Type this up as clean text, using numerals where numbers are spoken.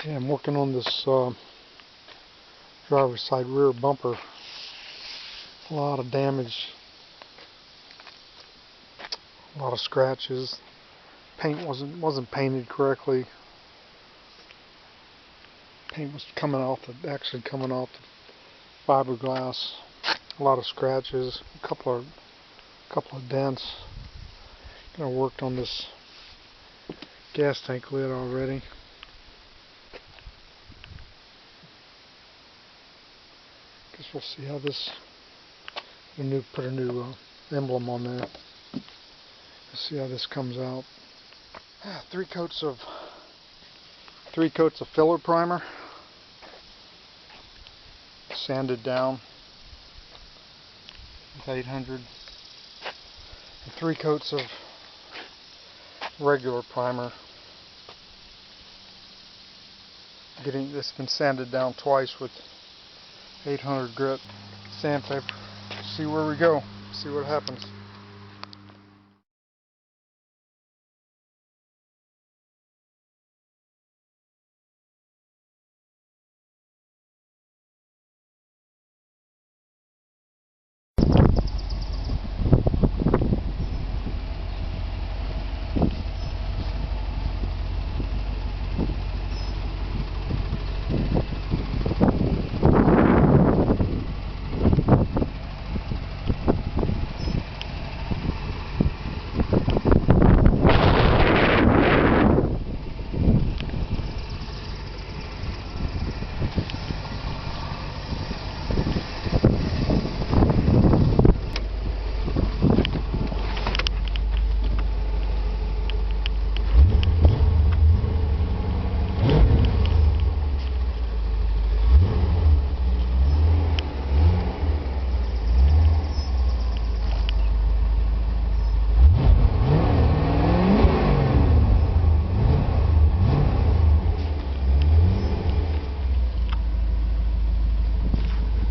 Yeah, I'm working on this driver's side rear bumper. A lot of damage, a lot of scratches. Paint wasn't painted correctly. Paint was actually coming off the fiberglass. A lot of scratches, a couple of dents. I worked on this gas tank lid already. Guess we'll see how this. Put a new emblem on there. Let's see how this comes out. 3 coats of filler primer, sanded down with 800, and 3 coats of regular primer. It's been sanded down twice with 800 grit sandpaper. See where we go. See what happens.